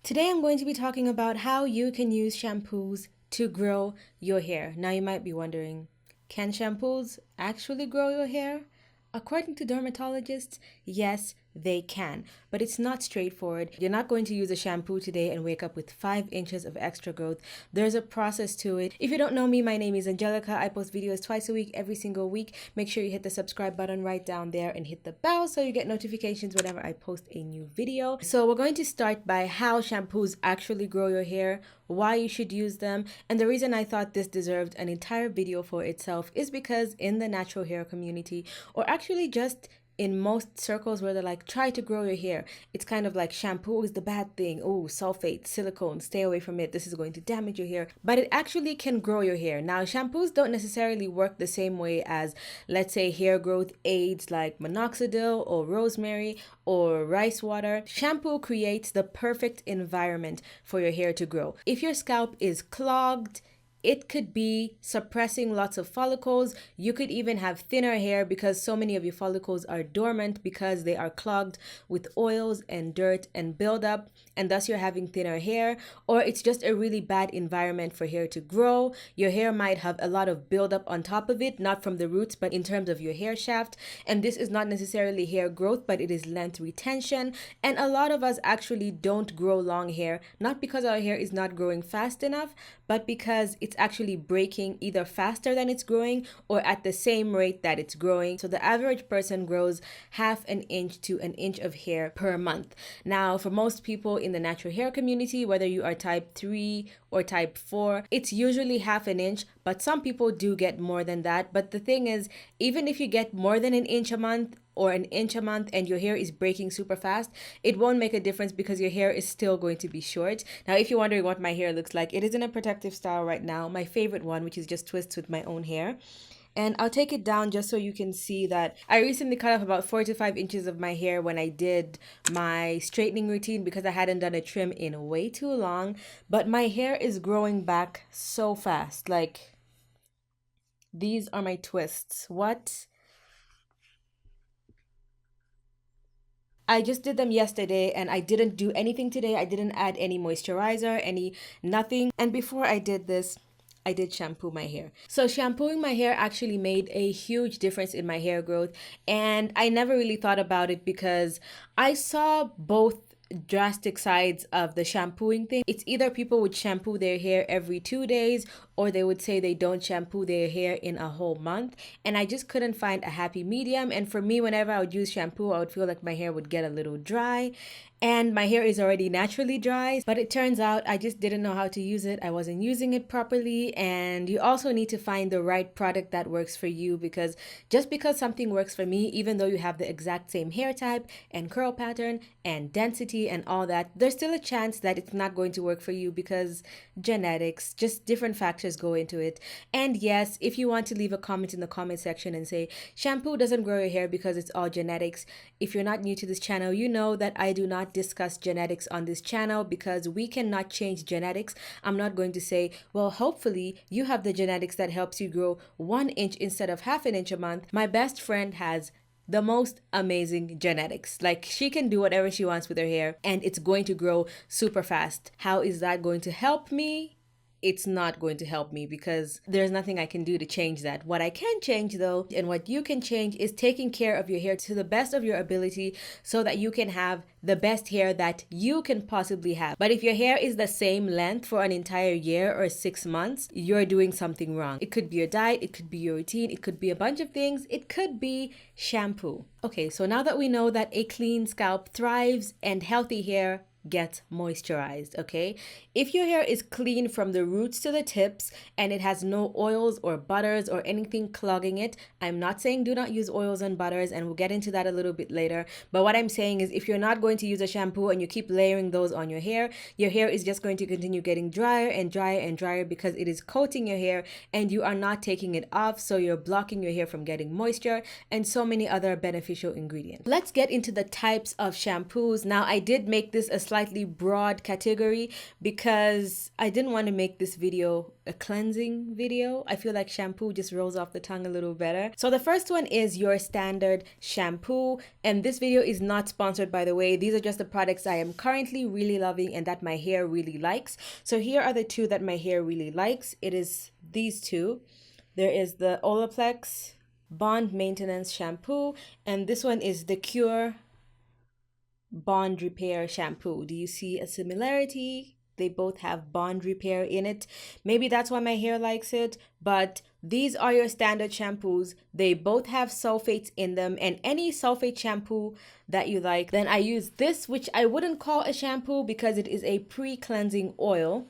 Today I'm going to be talking about how you can use shampoos to grow your hair. Now you might be wondering, can shampoos actually grow your hair? According to dermatologists, yes, they can, but it's not straightforward. You're not going to use a shampoo today and wake up with 5 inches of extra growth. There's a process to it. If you don't know me, my name is Angelica. I post videos twice a week, every single week. Make sure you hit the subscribe button right down there and hit the bell so you get notifications whenever I post a new video. So we're going to start by how shampoos actually grow your hair, why you should use them, and the reason I thought this deserved an entire video for itself is because in the natural hair community, or actually just in most circles where they're like, try to grow your hair, it's kind of like shampoo is the bad thing. Oh, sulfate, silicone, stay away from it. This is going to damage your hair. But it actually can grow your hair. Now, shampoos don't necessarily work the same way as, let's say, hair growth aids like minoxidil or rosemary or rice water. Shampoo creates the perfect environment for your hair to grow. If your scalp is clogged, it could be suppressing lots of follicles. You could even have thinner hair because so many of your follicles are dormant because they are clogged with oils and dirt and buildup, and thus you're having thinner hair. Or it's just a really bad environment for hair to grow. Your hair might have a lot of buildup on top of it, not from the roots, but in terms of your hair shaft. And this is not necessarily hair growth, but it is length retention. And a lot of us actually don't grow long hair, not because our hair is not growing fast enough, but because it's actually breaking either faster than it's growing or at the same rate that it's growing. So the average person grows half an inch to an inch of hair per month. Now, for most people in the natural hair community, whether you are type 3 or type 4, it's usually half an inch, but some people do get more than that. But the thing is, even if you get more than an inch a month, or an inch a month and your hair is breaking super fast, it won't make a difference because your hair is still going to be short. Now, if you're wondering what my hair looks like, it is in a protective style right now, my favorite one, which is just twists with my own hair. And I'll take it down just so you can see that I recently cut off about 4 to 5 inches of my hair when I did my straightening routine because I hadn't done a trim in way too long. But my hair is growing back so fast. Like, these are my twists. What? I just did them yesterday and I didn't do anything today. I didn't add any moisturizer, nothing. And before I did this, I did shampoo my hair. So shampooing my hair actually made a huge difference in my hair growth. And I never really thought about it because I saw both drastic sides of the shampooing thing. It's either people would shampoo their hair every 2 days or they would say they don't shampoo their hair in a whole month. And I just couldn't find a happy medium. And for me, whenever I would use shampoo, I would feel like my hair would get a little dry. And my hair is already naturally dry, but it turns out I just didn't know how to use it. I wasn't using it properly. And you also need to find the right product that works for you, because just because something works for me, even though you have the exact same hair type and curl pattern and density and all that, there's still a chance that it's not going to work for you because genetics, just different factors go into it. And yes, if you want to leave a comment in the comment section and say shampoo doesn't grow your hair because it's all genetics, if you're not new to this channel, you know that I do not discuss genetics on this channel because we cannot change genetics. I'm not going to say, well, hopefully you have the genetics that helps you grow 1 inch instead of half an inch a month. My best friend has the most amazing genetics. Like, she can do whatever she wants with her hair and it's going to grow super fast. How is that going to help me? It's not going to help me because there's nothing I can do to change that. What I can change though, and what you can change, is taking care of your hair to the best of your ability so that you can have the best hair that you can possibly have. But if your hair is the same length for an entire year or 6 months, you're doing something wrong. It could be your diet, it could be your routine, it could be a bunch of things, it could be shampoo. Okay, so now that we know that a clean scalp thrives and healthy hair gets moisturized, okay? If your hair is clean from the roots to the tips and it has no oils or butters or anything clogging it, I'm not saying do not use oils and butters, and we'll get into that a little bit later, but what I'm saying is if you're not going to use a shampoo and you keep layering those on your hair is just going to continue getting drier and drier and drier because it is coating your hair and you are not taking it off, so you're blocking your hair from getting moisture and so many other beneficial ingredients. Let's get into the types of shampoos. Now, I did make this a slightly broad category because I didn't want to make this video a cleansing video. I feel like shampoo just rolls off the tongue a little better. So the first one is your standard shampoo, and this video is not sponsored, by the way. These are just the products I am currently really loving and that my hair really likes. So here are the two that my hair really likes. It is these two. There is the Olaplex Bond Maintenance Shampoo, and this one is the Cure Bond Repair Shampoo. Do you see a similarity? They both have bond repair in it. Maybe that's why my hair likes it, but these are your standard shampoos. They both have sulfates in them, and any sulfate shampoo that you like. Then I use this, which I wouldn't call a shampoo because it is a pre-cleansing oil.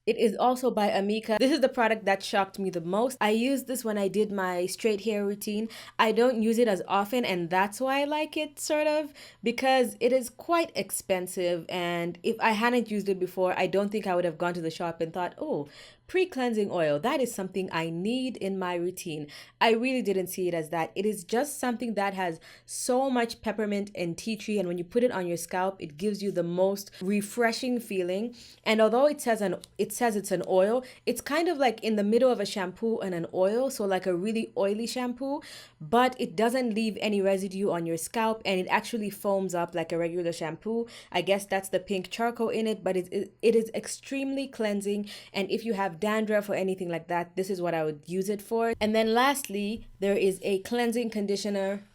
It is also by Amika. This is the product that shocked me the most. I used this when I did my straight hair routine. I don't use it as often, and that's why I like it, sort of, because it is quite expensive. And if I hadn't used it before, I don't think I would have gone to the shop and thought, oh, pre-cleansing oil, that is something I need in my routine. I really didn't see it as that. It is just something that has so much peppermint and tea tree, and when you put it on your scalp, it gives you the most refreshing feeling. And although it says it's an oil, it's kind of like in the middle of a shampoo and an oil, so like a really oily shampoo, but it doesn't leave any residue on your scalp, and it actually foams up like a regular shampoo. I guess that's the pink charcoal in it, but it is extremely cleansing, and if you have dandruff or anything like that, this is what I would use it for. And then lastly, there is a cleansing conditioner,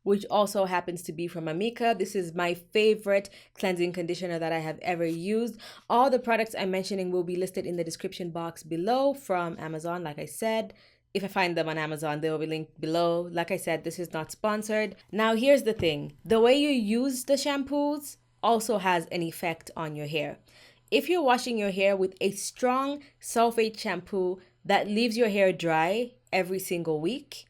which also happens to be from Amika. This is my favorite cleansing conditioner that I have ever used. All the products I'm mentioning will be listed in the description box below from Amazon, like I said. If I find them on Amazon, they will be linked below. Like I said, this is not sponsored. Now, here's the thing. The way you use the shampoos also has an effect on your hair. If you're washing your hair with a strong sulfate shampoo that leaves your hair dry every single week,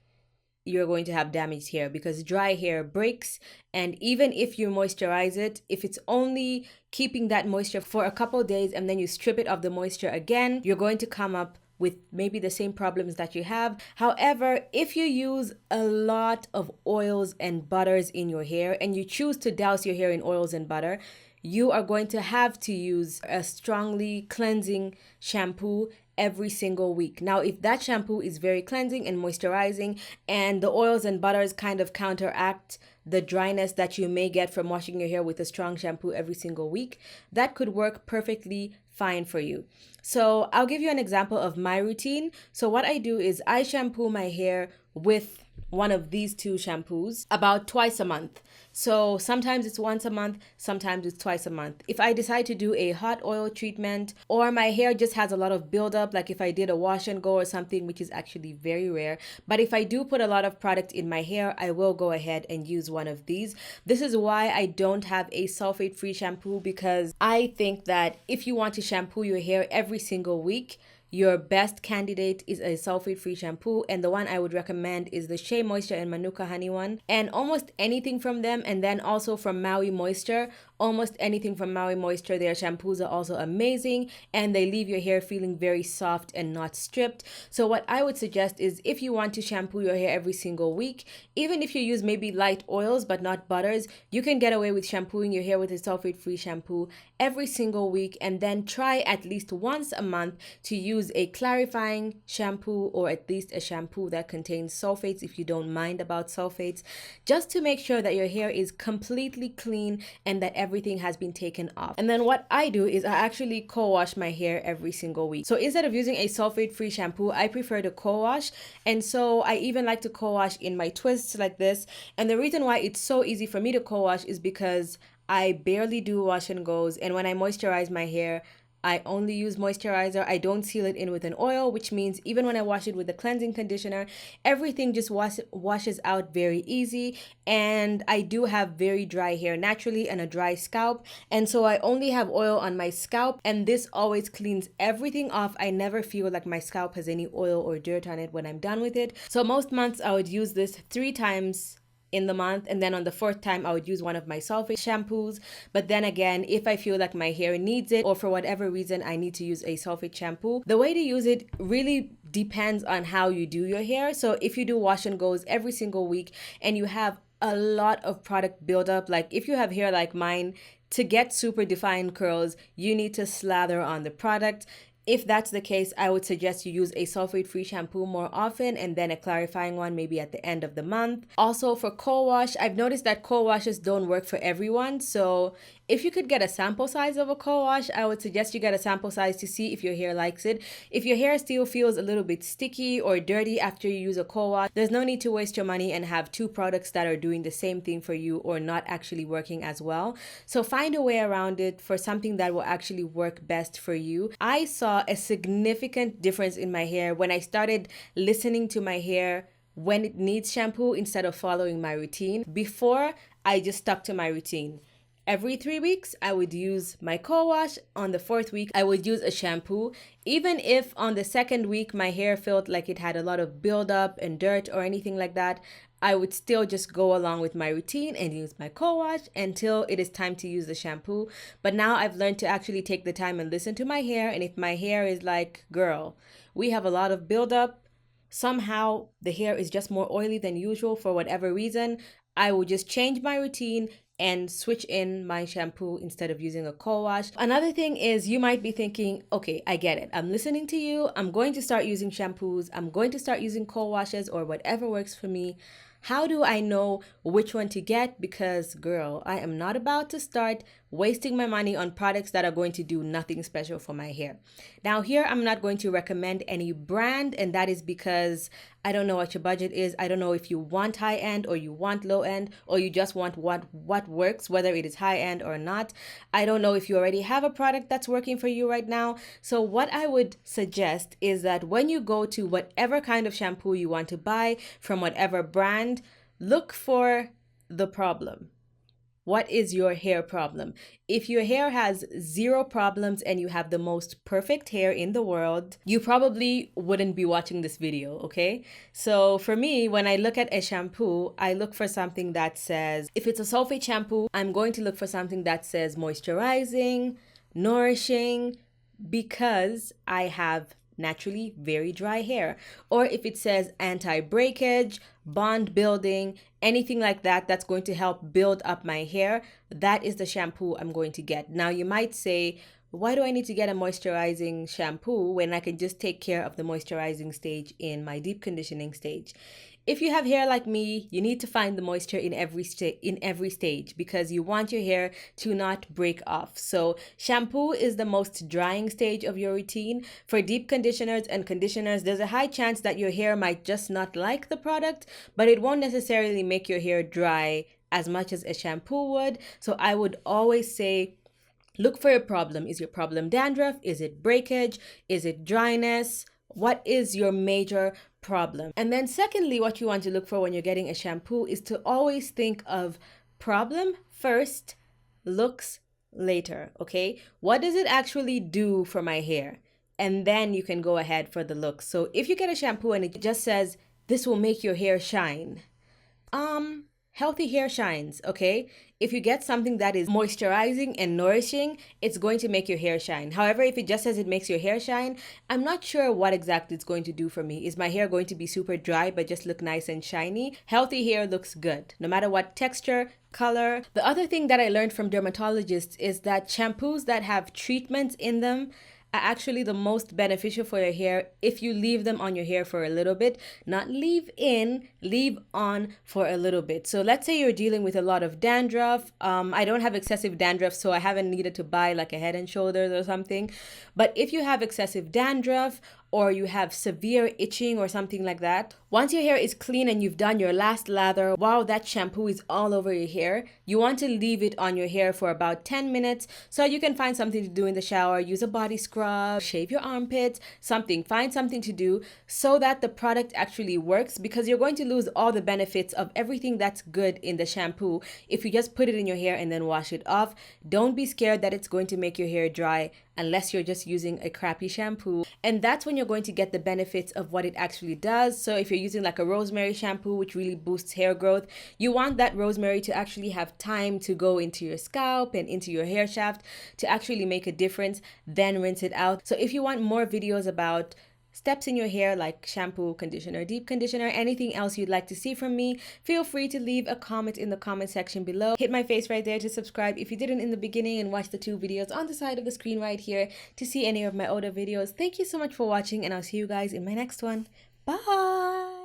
you're going to have damaged hair because dry hair breaks. And even if you moisturize it, if it's only keeping that moisture for a couple days and then you strip it of the moisture again, you're going to come up with maybe the same problems that you have. However, if you use a lot of oils and butters in your hair and you choose to douse your hair in oils and butter, you are going to have to use a strongly cleansing shampoo every single week. Now, if that shampoo is very cleansing and moisturizing and the oils and butters kind of counteract the dryness that you may get from washing your hair with a strong shampoo every single week, that could work perfectly fine for you. So I'll give you an example of my routine. So what I do is I shampoo my hair with one of these two shampoos about twice a month. So sometimes it's once a month, sometimes it's twice a month. If I decide to do a hot oil treatment or my hair just has a lot of buildup, like if I did a wash and go or something, which is actually very rare, but if I do put a lot of product in my hair, I will go ahead and use one of these. This is why I don't have a sulfate-free shampoo, because I think that if you want to shampoo your hair every single week, your best candidate is a sulfate-free shampoo, and the one I would recommend is the Shea Moisture and Manuka Honey one. And almost anything from them, and then also from Maui Moisture, almost anything from Maui Moisture, their shampoos are also amazing, and they leave your hair feeling very soft and not stripped. So what I would suggest is if you want to shampoo your hair every single week, even if you use maybe light oils but not butters, you can get away with shampooing your hair with a sulfate-free shampoo every single week, and then try at least once a month to use a clarifying shampoo, or at least a shampoo that contains sulfates if you don't mind about sulfates, just to make sure that your hair is completely clean and that everything has been taken off. And then what I do is I actually co-wash my hair every single week. So instead of using a sulfate-free shampoo, I prefer to co-wash, and so I even like to co-wash in my twists like this. And the reason why it's so easy for me to co-wash is because I barely do wash and goes, and when I moisturize my hair, I only use moisturizer. I don't seal it in with an oil, which means even when I wash it with a cleansing conditioner, everything just washes out very easy. And I do have very dry hair naturally and a dry scalp. And so I only have oil on my scalp, and this always cleans everything off. I never feel like my scalp has any oil or dirt on it when I'm done with it. So most months I would use this 3 times in the month, and then on the 4th time I would use one of my sulfate shampoos. But then again, if I feel like my hair needs it, or for whatever reason I need to use a sulfate shampoo, the way to use it really depends on how you do your hair. So if you do wash and goes every single week and you have a lot of product buildup. Like if you have hair like mine, to get super defined curls, you need to slather on the product. If that's the case, I would suggest you use a sulfate-free shampoo more often and then a clarifying one maybe at the end of the month. Also for co-wash, I've noticed that co-washes don't work for everyone. So if you could get a sample size of a co-wash, I would suggest you get a sample size to see if your hair likes it. If your hair still feels a little bit sticky or dirty after you use a co-wash, there's no need to waste your money and have two products that are doing the same thing for you or not actually working as well. So find a way around it for something that will actually work best for you. I saw a significant difference in my hair when I started listening to my hair when it needs shampoo instead of following my routine. Before, I just stuck to my routine. Every 3 weeks, I would use my co-wash. On the fourth week, I would use a shampoo. Even if on the second week, my hair felt like it had a lot of buildup and dirt or anything like that, I would still just go along with my routine and use my co-wash until it is time to use the shampoo. But now I've learned to actually take the time and listen to my hair. And if my hair is like, girl, we have a lot of buildup, somehow the hair is just more oily than usual for whatever reason, I will just change my routine and switch in my shampoo instead of using a co-wash. Another thing is you might be thinking, okay, I get it. I'm listening to you. I'm going to start using shampoos. I'm going to start using co-washes or whatever works for me. How do I know which one to get? Because girl, I am not about to start wasting my money on products that are going to do nothing special for my hair. Now here, I'm not going to recommend any brand, and that is because I don't know what your budget is. I don't know if you want high end or you want low end or you just want what works, whether it is high end or not. I don't know if you already have a product that's working for you right now. So what I would suggest is that when you go to whatever kind of shampoo you want to buy from whatever brand, look for the problem. What is your hair problem? If your hair has zero problems and you have the most perfect hair in the world, you probably wouldn't be watching this video, okay? So for me, when I look at a shampoo, I look for something that says, if it's a sulfate shampoo, I'm going to look for something that says moisturizing, nourishing, because I have naturally very dry hair. Or if it says anti-breakage, bond building, anything like that that's going to help build up my hair, that is the shampoo I'm going to get. Now you might say, why do I need to get a moisturizing shampoo when I can just take care of the moisturizing stage in my deep conditioning stage? If you have hair like me, you need to find the moisture in every stage because you want your hair to not break off. So shampoo is the most drying stage of your routine. For deep conditioners and conditioners, there's a high chance that your hair might just not like the product, but it won't necessarily make your hair dry as much as a shampoo would. So I would always say, look for your problem. Is your problem dandruff? Is it breakage? Is it dryness? What is your major problem? And then secondly, what you want to look for when you're getting a shampoo is to always think of problem first, looks later, okay? What does it actually do for my hair? And then you can go ahead for the looks. So if you get a shampoo and it just says, this will make your hair shine, healthy hair shines, okay? If you get something that is moisturizing and nourishing, it's going to make your hair shine. However, if it just says it makes your hair shine, I'm not sure what exactly it's going to do for me. Is my hair going to be super dry but just look nice and shiny? Healthy hair looks good, no matter what texture, color. The other thing that I learned from dermatologists is that shampoos that have treatments in them are actually the most beneficial for your hair if you leave them on your hair for a little bit. Not leave in, leave on for a little bit. So let's say you're dealing with a lot of dandruff. I don't have excessive dandruff, so I haven't needed to buy like a Head and Shoulders or something. But if you have excessive dandruff or you have severe itching or something like that, once your hair is clean and you've done your last lather, while that shampoo is all over your hair, you want to leave it on your hair for about 10 minutes so you can find something to do in the shower, use a body scrub, shave your armpits, something, find something to do so that the product actually works, because you're going to lose all the benefits of everything that's good in the shampoo if you just put it in your hair and then wash it off. Don't be scared that it's going to make your hair dry unless you're just using a crappy shampoo. And that's when you're going to get the benefits of what it actually does. So if you're using like a rosemary shampoo, which really boosts hair growth, you want that rosemary to actually have time to go into your scalp and into your hair shaft to actually make a difference, then rinse it out. So if you want more videos about steps in your hair like shampoo, conditioner, deep conditioner, anything else you'd like to see from me, feel free to leave a comment in the comment section below. Hit my face right there to subscribe if you didn't in the beginning, and watch the 2 videos on the side of the screen right here to see any of my older videos. Thank you so much for watching, and I'll see you guys in my next one. Bye!